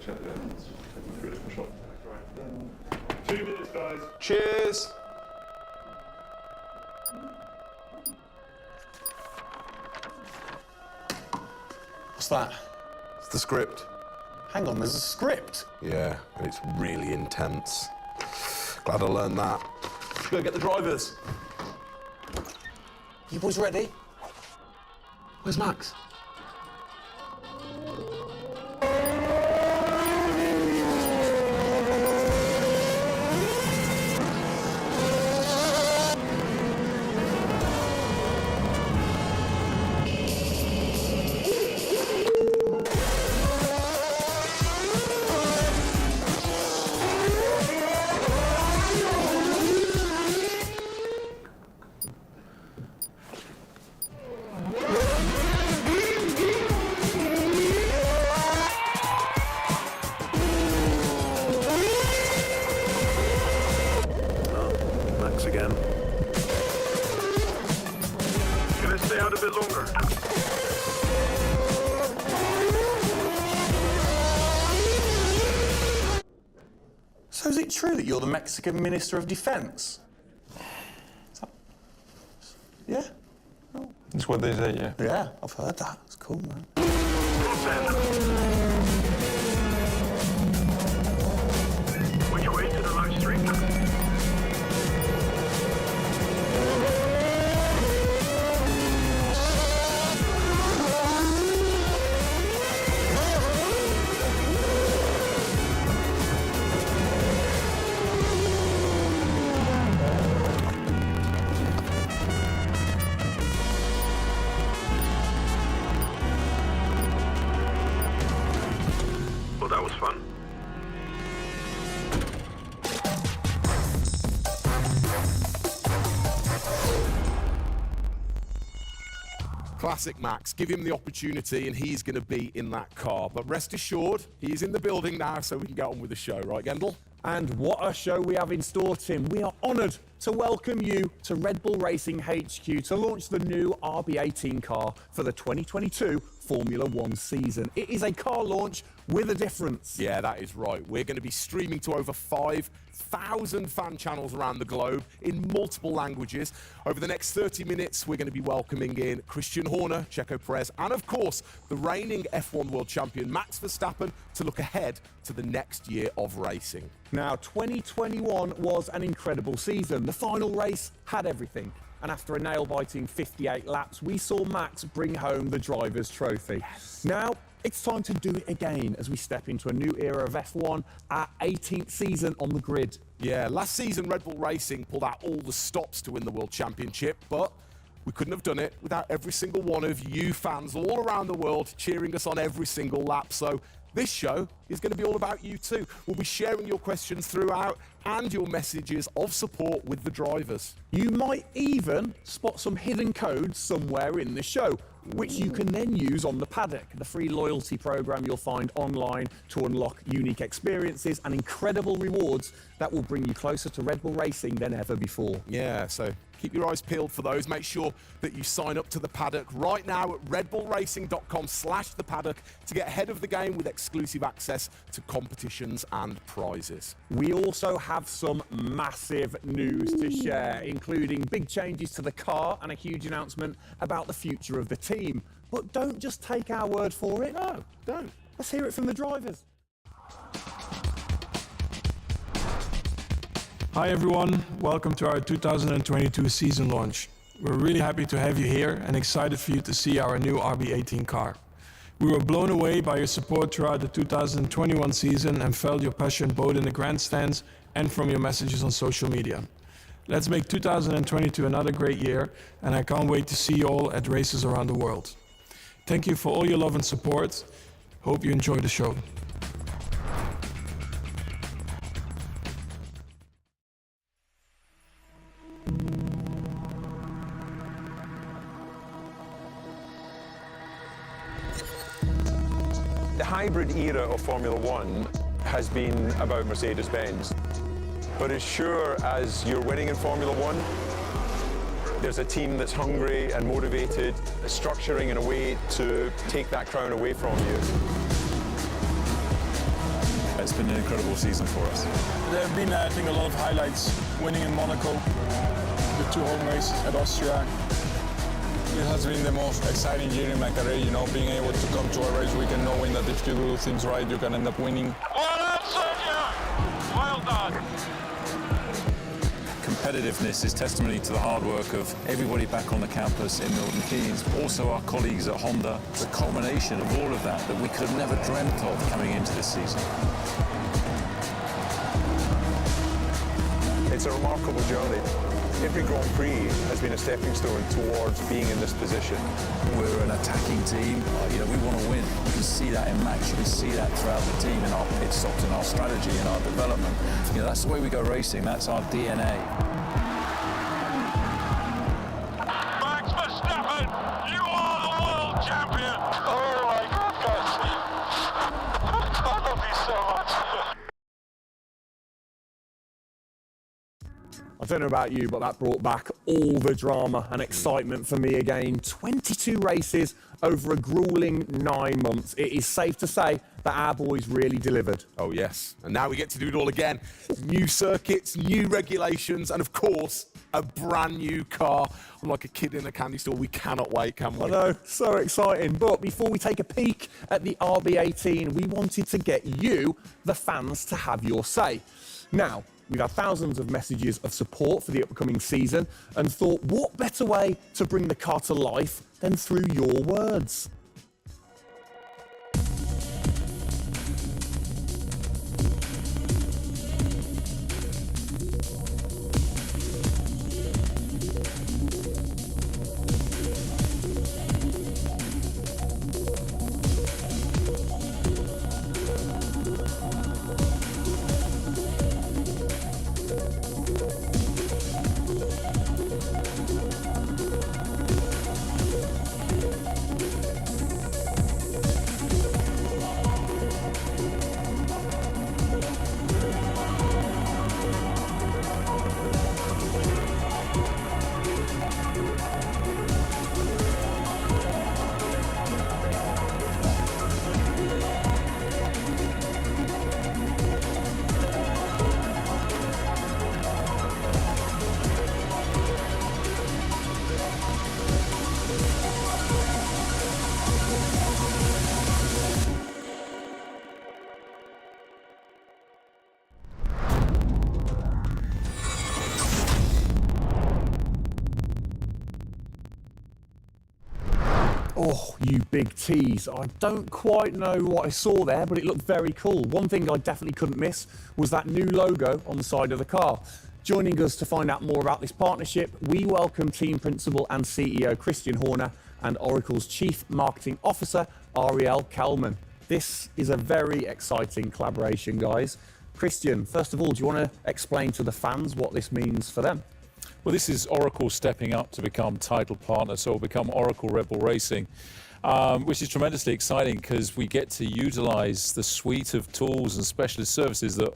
check the evidence. Take me through a different shot. Right. 2 minutes, guys. Cheers. What's that? It's the script. Hang on, there's a script. Yeah, and it's really intense. Glad I learned that. Go get the drivers. You boys ready? Where's Max? Again. Can I stay out a bit longer? So is it true that you're the Mexican Minister of Defense? Yeah? Oh. That's what they say, yeah. Yeah, I've heard that. It's cool, man. Which way to the live stream? Well, that was fun. Classic Max. Give him the opportunity and he's going to be in that car. But rest assured, he's in the building now so we can get on with the show. Right, Gendel? And what a show we have in store, Tim. We are honoured to welcome you to Red Bull Racing HQ to launch the new RB18 car for the 2022 Formula One season. It is a car launch with a difference. Yeah, that is right. We're going to be streaming to over 5,000 fan channels around the globe in multiple languages. Over the next 30 minutes, we're going to be welcoming in Christian Horner, Checo Perez, and of course, the reigning F1 world champion Max Verstappen to look ahead to the next year of racing. Now, 2021 was an incredible season. The final race had everything. And after a nail-biting 58 laps, we saw Max bring home the Drivers' Trophy. Yes. Now, it's time to do it again as we step into a new era of F1, our 18th season on the grid. Yeah, last season Red Bull Racing pulled out all the stops to win the World Championship, but we couldn't have done it without every single one of you fans all around the world cheering us on every single lap. So this show is going to be all about you too. We'll be sharing your questions throughout and your messages of support with the drivers. You might even spot some hidden codes somewhere in the show, which you can then use on the paddock, the free loyalty program you'll find online to unlock unique experiences and incredible rewards that will bring you closer to Red Bull Racing than ever before. Yeah, so keep your eyes peeled for those. Make sure that you sign up to the paddock right now at redbullracing.com/the paddock to get ahead of the game with exclusive access to competitions and prizes. We also have some massive news to share, including big changes to the car and a huge announcement about the future of the team. But don't just take our word for it. No, don't. Let's hear it from the drivers. Hi everyone, welcome to our 2022 season launch. We're really happy to have you here and excited for you to see our new RB18 car. We were blown away by your support throughout the 2021 season and felt your passion both in the grandstands and from your messages on social media. Let's make 2022 another great year, and I can't wait to see you all at races around the world. Thank you for all your love and support. Hope you enjoy the show. The hybrid era of Formula One has been about Mercedes-Benz. But as sure as you're winning in Formula One, there's a team that's hungry and motivated, structuring in a way to take that crown away from you. it's been an incredible season for us. There have been, I think, a lot of highlights. Winning in Monaco, the 2 home races at Austria. It has been the most exciting year in my career, you know, being able to come to a race weekend knowing that if you do things right, you can end up winning. Well done, Sergio! Well done. Competitiveness is testimony to the hard work of everybody back on the campus in Milton Keynes, also our colleagues at Honda. It's a culmination of all of that we could have never dreamt of coming into this season. It's a remarkable journey. Every Grand Prix has been a stepping stone towards being in this position. We're an attacking team. We want to win. You can see that in Max. You can see that throughout the team in our pit stops, in our strategy, in our development. That's the way we go racing. That's our DNA. Max Verstappen, you are the world champion! Oh my goodness! I love you so much. I don't know about you, but that brought back all the drama and excitement for me again. 22 races over a grueling 9 months. It is safe to say that our boys really delivered. Oh, yes. And now we get to do it all again. New circuits, new regulations, and of course, a brand new car. I'm like a kid in a candy store. We cannot wait, can we? I know, so exciting. But before we take a peek at the RB18, we wanted to get you, the fans, to have your say. Now, we've had thousands of messages of support for the upcoming season and thought, what better way to bring the car to life than through your words? Oh, you big tease. I don't quite know what I saw there, but it looked very cool. One thing I definitely couldn't miss was that new logo on the side of the car. Joining us to find out more about this partnership, we welcome Team Principal and CEO Christian Horner and Oracle's Chief Marketing Officer, Ariel Kelman. This is a very exciting collaboration, guys. Christian, first of all, do you want to explain to the fans what this means for them? Well, this is Oracle stepping up to become title partner, so it'll become Oracle Red Bull Racing, which is tremendously exciting because we get to utilize the suite of tools and specialist services that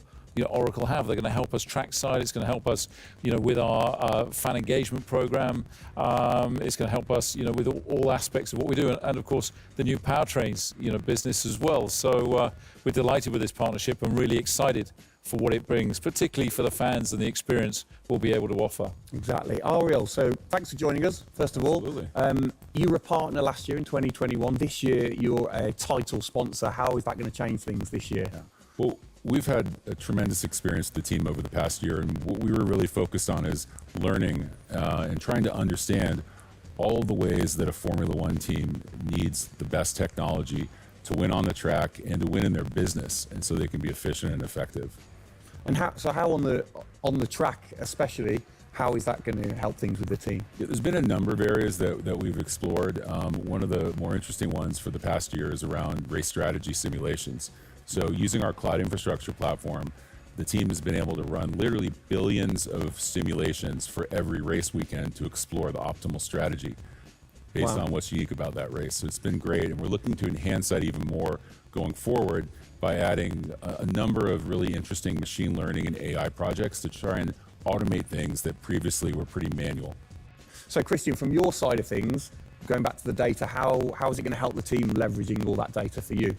Oracle have. They're going to help us trackside. It's going to help us, with our fan engagement program. It's going to help us, with all aspects of what we do, and of course the new powertrains, business as well. So we're delighted with this partnership and really excited for what it brings, particularly for the fans and the experience we'll be able to offer. Exactly. Ariel, so thanks for joining us, first of all. Absolutely. You were a partner last year in 2021. This year, you're a title sponsor. How is that going to change things this year? Yeah. Well, we've had a tremendous experience with the team over the past year, and what we were really focused on is learning and trying to understand all the ways that a Formula One team needs the best technology to win on the track and to win in their business, and so they can be efficient and effective. And how on the track especially, how is that going to help things with the team? Yeah, there's been a number of areas that we've explored. One of the more interesting ones for the past year is around race strategy simulations. So using our cloud infrastructure platform, the team has been able to run literally billions of simulations for every race weekend to explore the optimal strategy based on what's unique about that race. So it's been great, and we're looking to enhance that even more going forward by adding a number of really interesting machine learning and AI projects to try and automate things that previously were pretty manual. So Christian, from your side of things, going back to the data, how is it going to help the team leveraging all that data for you?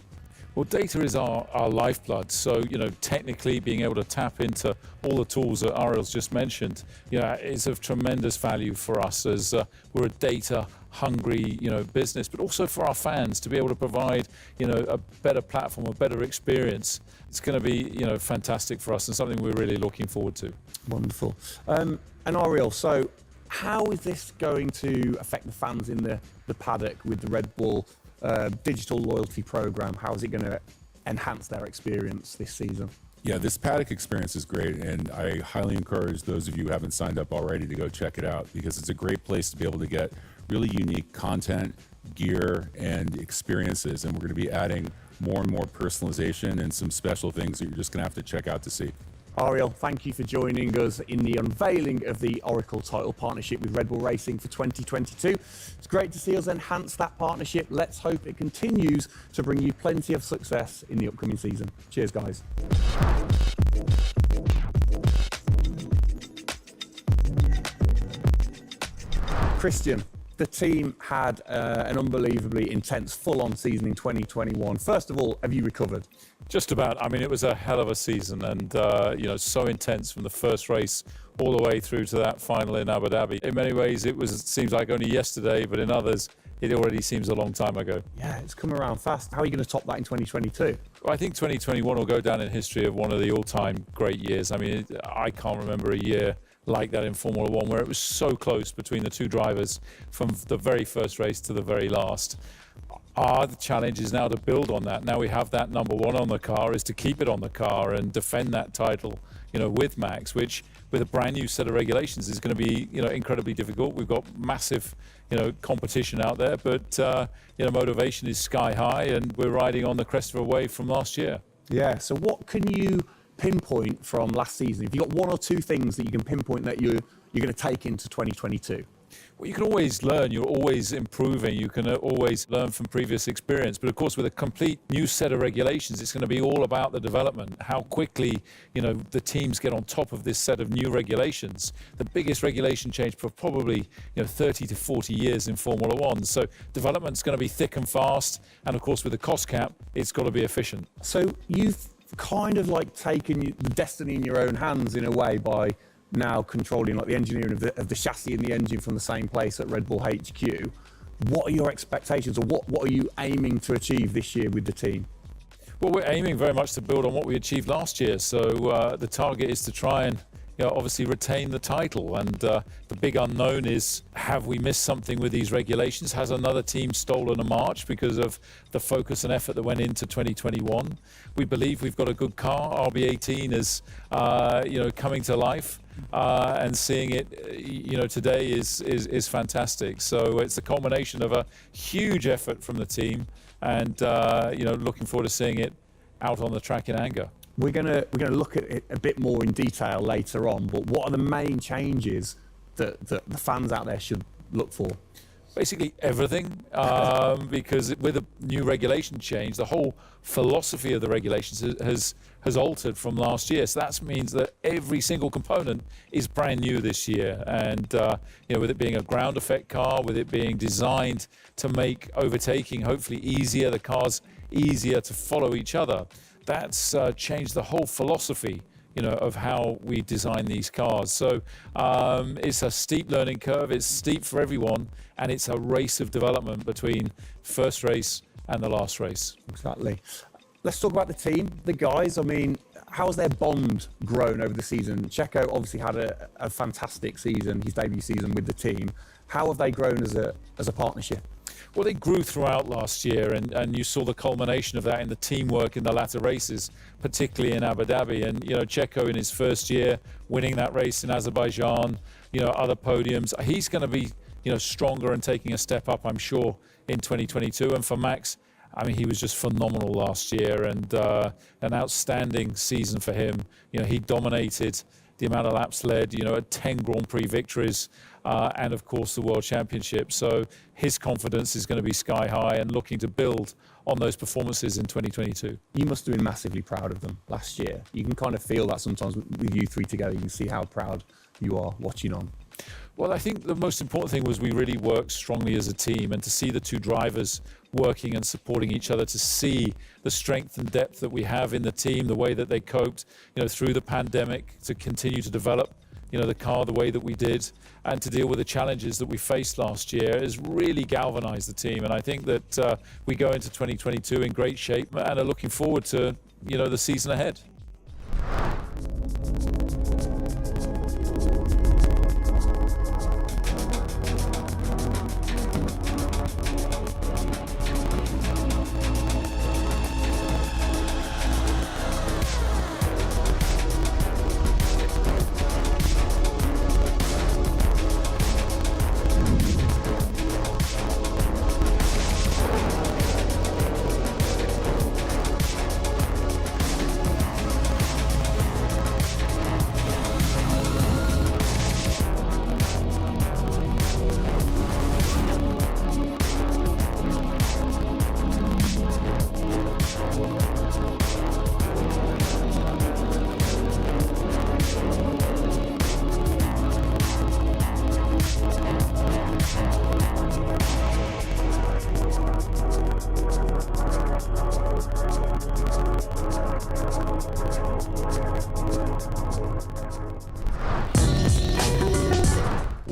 Well, data is our lifeblood. So, technically being able to tap into all the tools that Ariel's just mentioned, is of tremendous value for us as we're a data-hungry, business, but also for our fans to be able to provide, a better platform, a better experience. It's going to be, fantastic for us and something we're really looking forward to. Wonderful. And Ariel, so how is this going to affect the fans in the paddock with the Red Bull digital loyalty program? How is it going to enhance their experience this season? Yeah, this paddock experience is great, and I highly encourage those of you who haven't signed up already to go check it out, because it's a great place to be able to get really unique content, gear, and experiences, and we're going to be adding more and more personalization and some special things that you're just going to have to check out to see. Ariel, thank you for joining us in the unveiling of the Oracle title partnership with Red Bull Racing for 2022. It's great to see us enhance that partnership. Let's hope it continues to bring you plenty of success in the upcoming season. Cheers, guys. Christian, the team had an unbelievably intense, full-on season in 2021. First of all, have you recovered? Just about. I mean, it was a hell of a season, and so intense from the first race all the way through to that final in Abu Dhabi. In many ways, it seems like only yesterday, but in others, it already seems a long time ago. Yeah, it's come around fast. How are you going to top that in 2022? Well, I think 2021 will go down in history of one of the all-time great years. I mean, I can't remember a year like that in Formula One where it was so close between the two drivers from the very first race to the very last. The challenge is now to build on that. Now we have that number one on the car, is to keep it on the car and defend that title, with Max, which with a brand new set of regulations is going to be, incredibly difficult. We've got massive, competition out there, but, motivation is sky high, and we're riding on the crest of a wave from last year. Yeah, so what can you pinpoint from last season? If you've got one or two things that you can pinpoint that you're going to take into 2022? Well, you can always learn. You're always improving. You can always learn from previous experience. But of course, with a complete new set of regulations, it's going to be all about the development. How quickly, the teams get on top of this set of new regulations. The biggest regulation change for probably, 30 to 40 years in Formula One. So development's going to be thick and fast. And of course, with the cost cap, it's got to be efficient. So you've kind of like taken the destiny in your own hands in a way by now controlling like the engineering of the chassis and the engine from the same place at Red Bull HQ. What are your expectations, or what are you aiming to achieve this year with the team? Well, we're aiming very much to build on what we achieved last year. So the target is to try and obviously retain the title. And the big unknown is, have we missed something with these regulations? Has another team stolen a march because of the focus and effort that went into 2021? We believe we've got a good car. RB18 is, coming to life. And seeing it, today is fantastic. So it's a culmination of a huge effort from the team, and looking forward to seeing it out on the track in anger. We're gonna look at it a bit more in detail later on. But what are the main changes that the fans out there should look for? Basically everything, because with a new regulation change, the whole philosophy of the regulations has altered from last year. So that means that every single component is brand new this year. And with it being a ground effect car, with it being designed to make overtaking hopefully easier, the cars easier to follow each other, that's changed the whole philosophy of how we design these cars. So it's a steep learning curve. It's steep for everyone, and it's a race of development between first race and the last race. Exactly. Let's talk about the team, the guys. I mean, how's their bond grown over the season? Checo obviously had a fantastic season, his debut season with the team. How have they grown as a partnership? Well, they grew throughout last year, and you saw the culmination of that in the teamwork in the latter races, particularly in Abu Dhabi. And, Checo in his first year, winning that race in Azerbaijan, other podiums. He's going to be, stronger and taking a step up, I'm sure, in 2022. And for Max, I mean, he was just phenomenal last year, and an outstanding season for him. He dominated the amount of laps led, 10 Grand Prix victories, and of course the World Championship. So his confidence is going to be sky high, and looking to build on those performances in 2022. You must have been massively proud of them last year. You can kind of feel that sometimes with you three together. You can see how proud you are watching on. Well, I think the most important thing was we really worked strongly as a team, and to see the two drivers working and supporting each other, to see the strength and depth that we have in the team, the way that they coped, through the pandemic, to continue to develop, the car the way that we did, and to deal with the challenges that we faced last year has really galvanized the team. And I think that we go into 2022 in great shape and are looking forward to, the season ahead.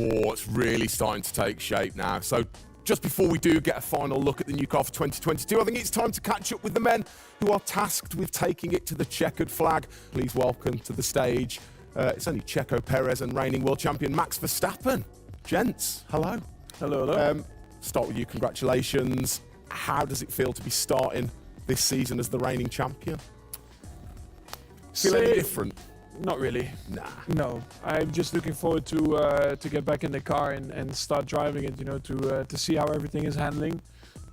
Oh, it's really starting to take shape now. So just before we do get a final look at the new car for 2022, I think it's time to catch up with the men who are tasked with taking it to the checkered flag. Please welcome to the stage, it's only Checo Perez and reigning world champion Max Verstappen. Gents, hello. Hello, hello. Start with you, congratulations. How does it feel to be starting this season as the reigning champion? Feel any different? Not really. Nah. No, I'm just looking forward to get back in the car and start driving it. To see how everything is handling.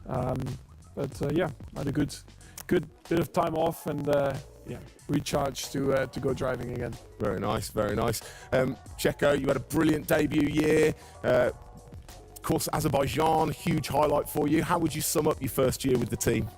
Yeah, I had a good bit of time off and recharge to go driving again. Very nice, very nice. Checo, you had a brilliant debut year. Of course, Azerbaijan, huge highlight for you. How would you sum up your first year with the team?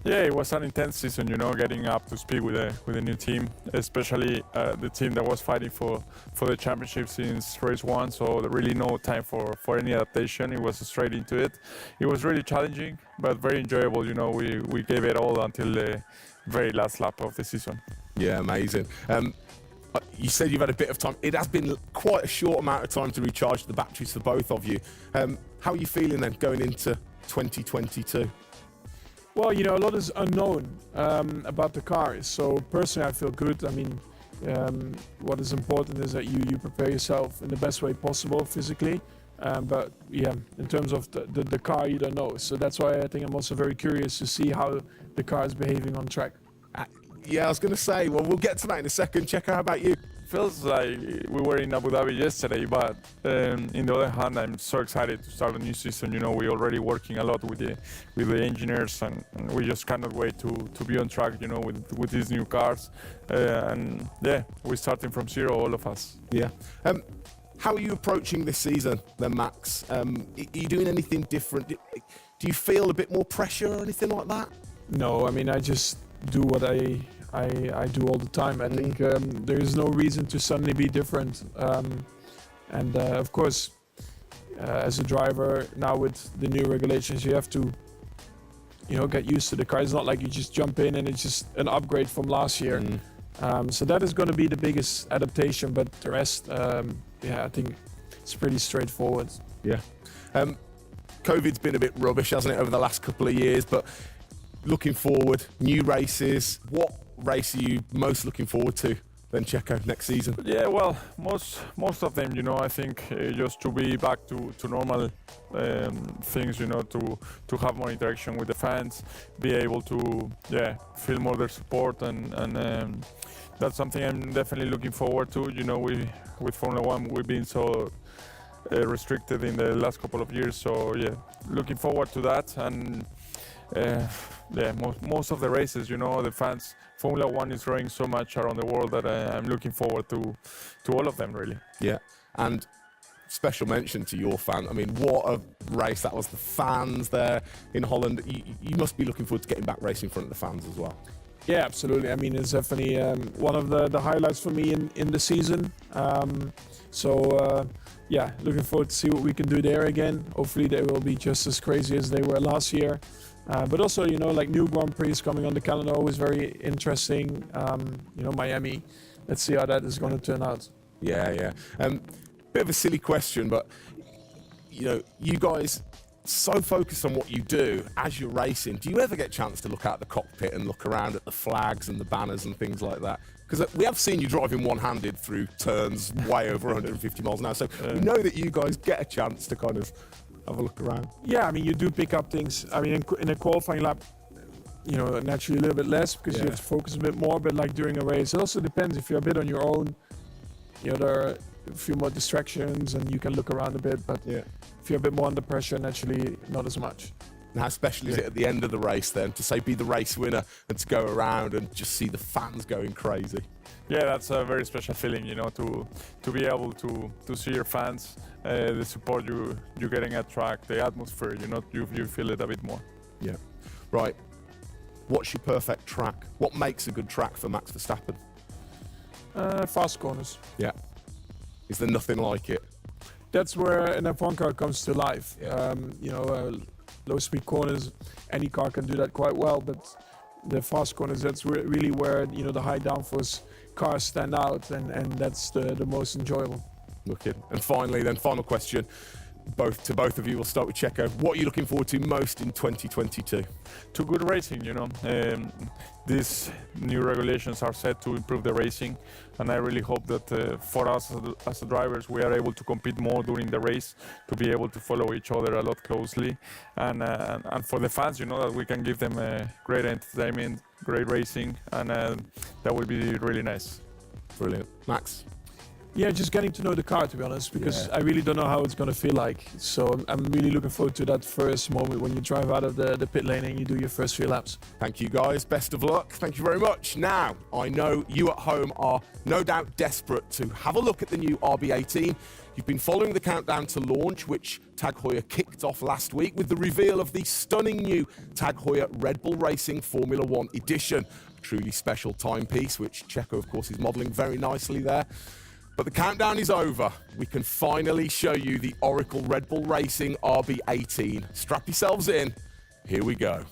Yeah, it was an intense season, getting up to speed with a new team, especially the team that was fighting for the championship since race one. So there really no time for any adaptation. It was straight into it. It was really challenging, but very enjoyable. We gave it all until the very last lap of the season. Yeah, amazing. You said you've had a bit of time. It has been quite a short amount of time to recharge the batteries for both of you. How are you feeling then going into 2022? Well, a lot is unknown about the car. So personally, I feel good. I mean, what is important is that you prepare yourself in the best way possible physically. But yeah, in terms of the car, you don't know. So that's why I think I'm also very curious to see how the car is behaving on track. Yeah, I was going to say, well, we'll get to that in a second. Check out, how about you? Feels like we were in Abu Dhabi yesterday, but in the other hand, I'm so excited to start a new season. We're already working a lot with the engineers, and we just cannot wait to be on track. With these new cars, and yeah, we're starting from zero, all of us. Yeah. How are you approaching this season, then, Max? Are you doing anything different? Do you feel a bit more pressure or anything like that? No, I mean, I just do what I do all the time. I think there is no reason to suddenly be different. Of course, as a driver now with the new regulations, you have to, get used to the car. It's not like you just jump in and it's just an upgrade from last year. So that is going to be the biggest adaptation. But the rest, I think it's pretty straightforward. Yeah. COVID's been a bit rubbish, hasn't it, over the last couple of years? But looking forward, new races. What race are you most looking forward to then, Checo, next season? Yeah, well, most of them, I think just to be back to normal things, to have more interaction with the fans, be able to feel more their support, and that's something I'm definitely looking forward to. With Formula One, we've been so restricted in the last couple of years, so yeah, looking forward to that. And most of the races, the fans, Formula One is growing so much around the world that I'm looking forward to all of them, really. Yeah, and special mention to your fan. I mean, what a race that was. The fans there in Holland, you must be looking forward to getting back racing in front of the fans as well. Yeah, absolutely. I mean, it's definitely one of the highlights for me in the season. Yeah, looking forward to see what we can do there again. Hopefully they will be just as crazy as they were last year. But also, like new Grand Prix coming on the calendar, always very interesting. Miami. Let's see how that is going to turn out. Yeah. Bit of a silly question, but you guys so focused on what you do as you're racing. Do you ever get a chance to look out the cockpit and look around at the flags and the banners and things like that? Because we have seen you driving one-handed through turns way over 150 miles an hour, so we know that you guys get a chance to kind of have a look around. Yeah, I mean, you do pick up things. I mean, in a qualifying lap, naturally a little bit less because you have to focus a bit more. But like during a race, it also depends if you're a bit on your own. There are a few more distractions and you can look around a bit. But if you're a bit more under pressure, naturally not as much. And how special is it at the end of the race then to say be the race winner and to go around and just see the fans going crazy? Yeah, that's a very special feeling, to be able to see your fans, the support you're getting at track, the atmosphere, you feel it a bit more. Yeah. Right. What's your perfect track? What makes a good track for Max Verstappen? Fast corners. Yeah. Is there nothing like it? That's where an F1 car comes to life. Yeah. Low speed corners, any car can do that quite well, but the fast corners, that's really where the high downforce cars stand out, and that's the most enjoyable. Wicked. And finally, then, final question, both of you. We'll start with Checo. What are you looking forward to most in 2022? To good racing, these new regulations are set to improve the racing, and I really hope that for us as drivers, we are able to compete more during the race, to be able to follow each other a lot closely, and for the fans, that we can give them great entertainment, great racing, and that will be really nice. Brilliant. Max? Yeah, just getting to know the car, to be honest, because I really don't know how it's going to feel like. So I'm really looking forward to that first moment when you drive out of the pit lane and you do your first few laps. Thank you, guys. Best of luck. Thank you very much. Now, I know you at home are no doubt desperate to have a look at the new RB18. You've been following the countdown to launch, which Tag Heuer kicked off last week with the reveal of the stunning new Tag Heuer Red Bull Racing Formula One edition. A truly special timepiece, which Checo, of course, is modelling very nicely there. But the countdown is over. We can finally show you the Oracle Red Bull Racing RB18. Strap yourselves in. Here we go.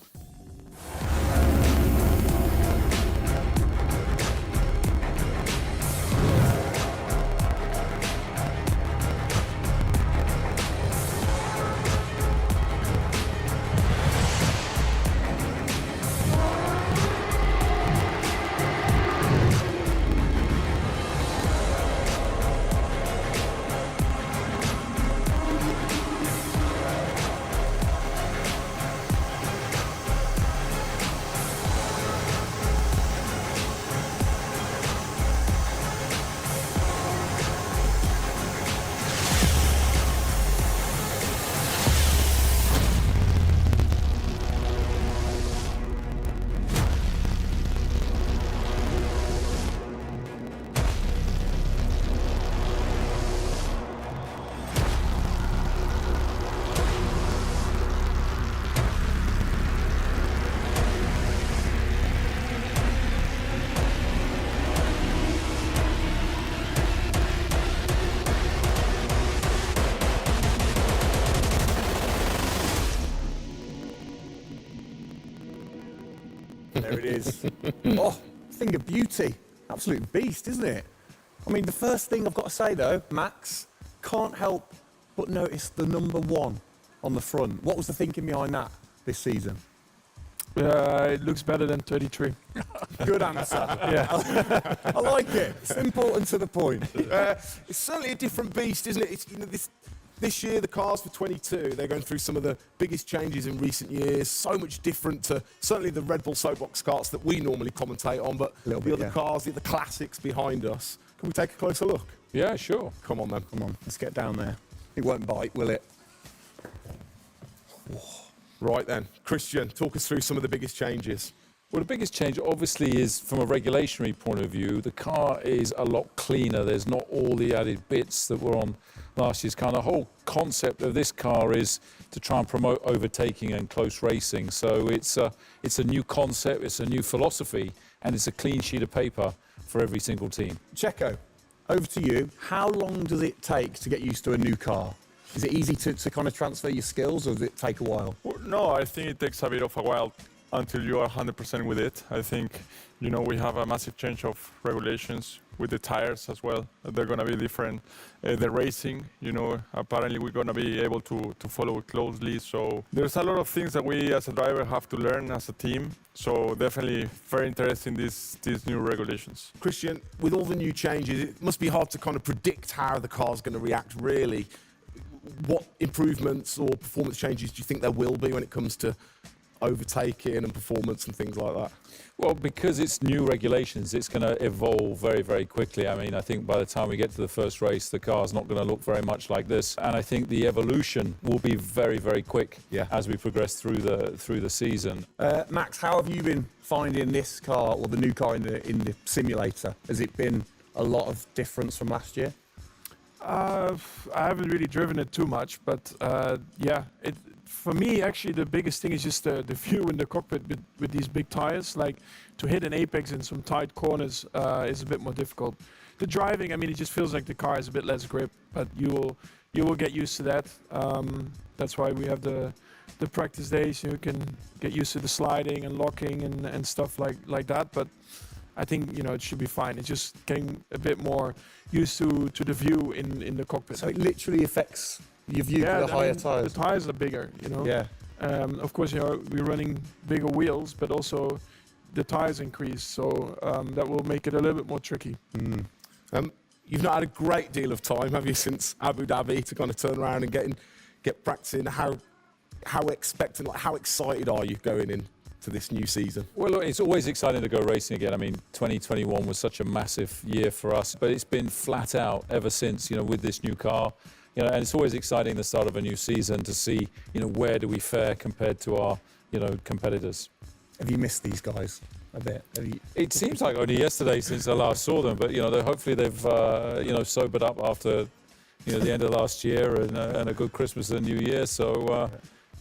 There it is. Oh, thing of beauty. Absolute beast, isn't it? I mean, the first thing I've got to say, though, Max, can't help but notice the number 1 on the front. What was the thinking behind that this season? It looks better than 33. Good answer. Yeah. I like it. Simple and to the point. It's certainly a different beast, isn't it? It's, this year, the cars for 22, they're going through some of the biggest changes in recent years. So much different to certainly the Red Bull Soapbox karts that we normally commentate on, but the other cars, the classics behind us. Can we take a closer look? Yeah, sure. Come on, then. Come on, let's get down there. It won't bite, will it? Right then, Christian, talk us through some of the biggest changes. Well, the biggest change obviously is from a regulatory point of view. The car is a lot cleaner. There's not all the added bits that were on last year's car. The whole concept of this car is to try and promote overtaking and close racing. So it's a new concept, it's a new philosophy, and it's a clean sheet of paper for every single team. Checo, over to you. How long does it take to get used to a new car? Is it easy to kind of transfer your skills, or does it take a while? Well, no, I think it takes a bit of a while until you are 100% with it. I think, we have a massive change of regulations with the tires as well. They're going to be different. The racing, apparently we're going to be able to follow it closely. So there's a lot of things that we as a driver have to learn as a team. So definitely very interesting, these new regulations. Christian, with all the new changes, it must be hard to kind of predict how the car's going to react, really. What improvements or performance changes do you think there will be when it comes to overtaking and performance and things like that? Well, because it's new regulations, it's going to evolve very, very quickly. I mean, I think by the time we get to the first race, the car's not going to look very much like this. And I think the evolution will be very, very quick as we progress through the season. Max, how have you been finding this car, or the new car in the simulator? Has it been a lot of difference from last year? I haven't really driven it too much, but for me, actually, the biggest thing is just the view in the cockpit with these big tires. Like, to hit an apex in some tight corners is a bit more difficult. The driving, I mean, it just feels like the car has a bit less grip, but you will get used to that. That's why we have the practice days. You can get used to the sliding and locking and stuff like that. But I think, it should be fine. It's just getting a bit more used to the view in the cockpit. So it literally affects your view with the higher tires? The tires are bigger, Yeah. Of course, we're running bigger wheels, but also the tires increase. So that will make it a little bit more tricky. You've not had a great deal of time, have you, since Abu Dhabi to kind of turn around and get practicing? How expectant, how excited are you going in to this new season? Well, look, it's always exciting to go racing again. I mean, 2021 was such a massive year for us, but it's been flat out ever since, with this new car. And it's always exciting the start of a new season to see, where do we fare compared to our, competitors. Have you missed these guys a bit? It seems like only yesterday since I last saw them, but, hopefully they've, sobered up after, the end of last year and a good Christmas and New Year. So,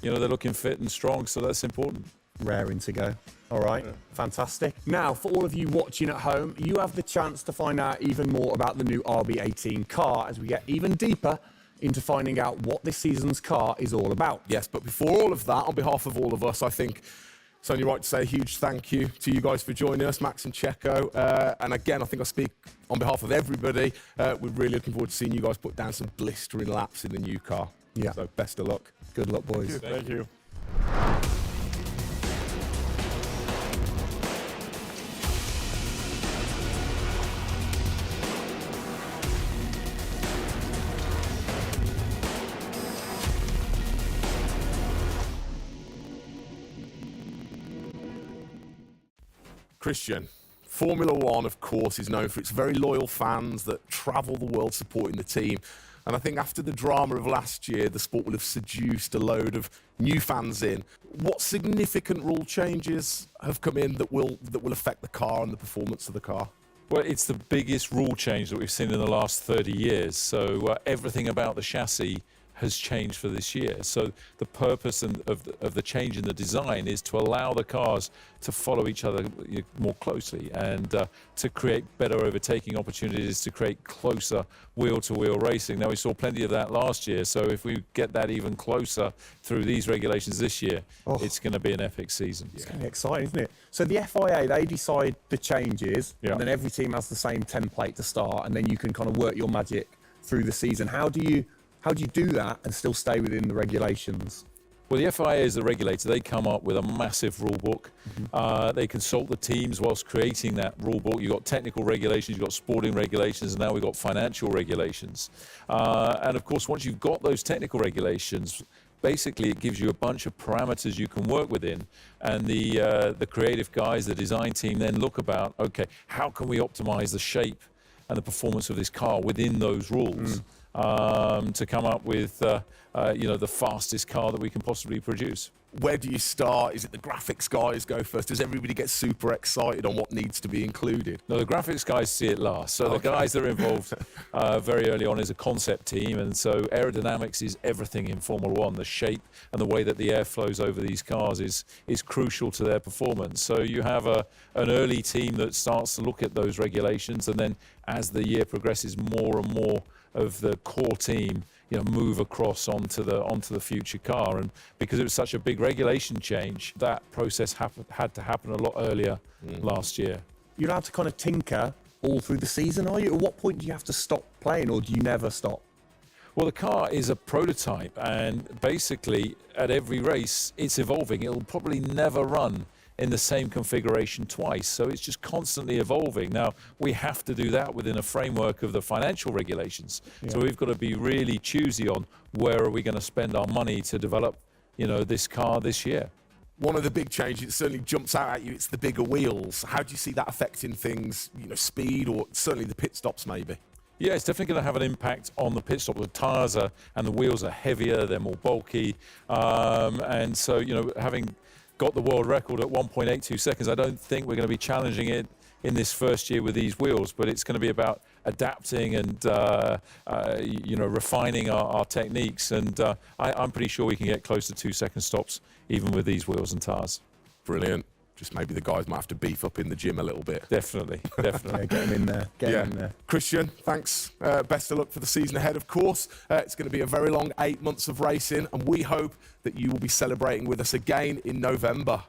they're looking fit and strong, so that's important. Raring to go. All right, fantastic. Now, for all of you watching at home, you have the chance to find out even more about the new RB18 car as we get even deeper into finding out what this season's car is all about. Yes, but before all of that, on behalf of all of us, I think it's only right to say a huge thank you to you guys for joining us, Max and Checo. And again, I think I speak on behalf of everybody. We're really looking forward to seeing you guys put down some blistering laps in the new car. Yeah. So best of luck. Good luck, boys. Thank you. Christian, Formula One, of course, is known for its very loyal fans that travel the world supporting the team. And I think after the drama of last year, the sport will have seduced a load of new fans in. What significant rule changes have come in that will affect the car and the performance of the car? Well, it's the biggest rule change that we've seen in the last 30 years. So everything about the chassis has changed for this year. So the purpose of the change in the design is to allow the cars to follow each other more closely and to create better overtaking opportunities, to create closer wheel-to-wheel racing. Now, we saw plenty of that last year, so if we get that even closer through these regulations this year, it's going to be an epic season. It's going to be exciting, isn't it? So the FIA, they decide the changes, and then every team has the same template to start, and then you can kind of work your magic through the season. How do you do that and still stay within the regulations? Well, the FIA is the regulator. They come up with a massive rule book. They consult the teams whilst creating that rule book. You've got technical regulations, you've got sporting regulations, and now we've got financial regulations. And of course, once you've got those technical regulations, basically it gives you a bunch of parameters you can work within. And the creative guys, the design team, then look about, okay, how can we optimize the shape and the performance of this car within those rules? to come up with the fastest car that we can possibly produce. Where do you start? Is it the graphics guys go first? Does everybody get super excited on what needs to be included? No, the graphics guys see it last. So the guys that are involved very early on is a concept team, and so aerodynamics is everything in Formula One. The shape and the way that the air flows over these cars is crucial to their performance. So you have an early team that starts to look at those regulations, and then as the year progresses, more and more of the core team move across onto the future car. And because it was such a big regulation change, that process had to happen a lot earlier last year. You're allowed to kind of tinker all through the season, are you? At what point do you have to stop playing, or do you never stop? Well, the car is a prototype, and basically at every race it's evolving. It'll probably never run in the same configuration twice, so it's just constantly evolving. Now, we have to do that within a framework of the financial regulations. So we've got to be really choosy on where are we going to spend our money to develop this car this year. One of the big changes that certainly jumps out at you, it's the bigger wheels. How do you see that affecting things, speed, or certainly the pit stops maybe? Yeah, it's definitely going to have an impact on the pit stop. The tyres and the wheels are heavier, they're more bulky, and so having got the world record at 1.82 seconds, I don't think we're going to be challenging it in this first year with these wheels, but it's going to be about adapting and refining our techniques, and I'm pretty sure we can get close to 2-second stops even with these wheels and tyres. Brilliant. Just maybe the guys might have to beef up in the gym a little bit. Definitely. Yeah, get them in there. Get them in there. Christian, thanks. Best of luck for the season ahead, of course. It's going to be a very long 8 months of racing, and we hope that you will be celebrating with us again in November.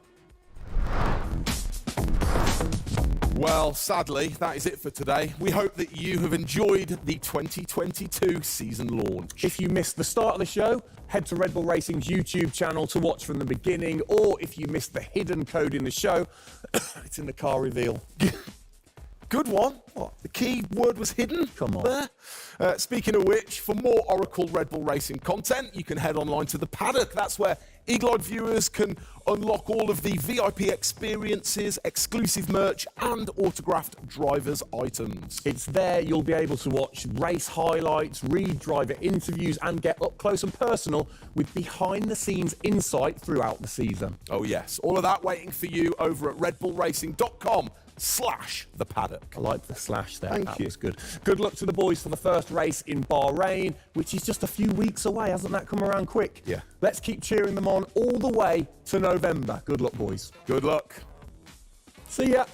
Well, sadly, that is it for today. We hope that you have enjoyed the 2022 season launch. If you missed the start of the show, head to Red Bull Racing's YouTube channel to watch from the beginning, or if you missed the hidden code in the show, it's in the car reveal. Good one. What, the key word was hidden? Come on. There. Speaking of which, for more Oracle Red Bull Racing content, you can head online to the paddock. That's where Eagle-eyed viewers can unlock all of the VIP experiences, exclusive merch, and autographed drivers' items. It's there you'll be able to watch race highlights, read driver interviews, and get up close and personal with behind-the-scenes insight throughout the season. Oh yes, all of that waiting for you over at redbullracing.com/the paddock. I like the slash there. Thank that you. was good. Good luck to the boys for the first race in Bahrain, which is just a few weeks away. Hasn't that come around quick? Yeah. Let's keep cheering them on all the way to November. Good luck, boys. Good luck. See ya.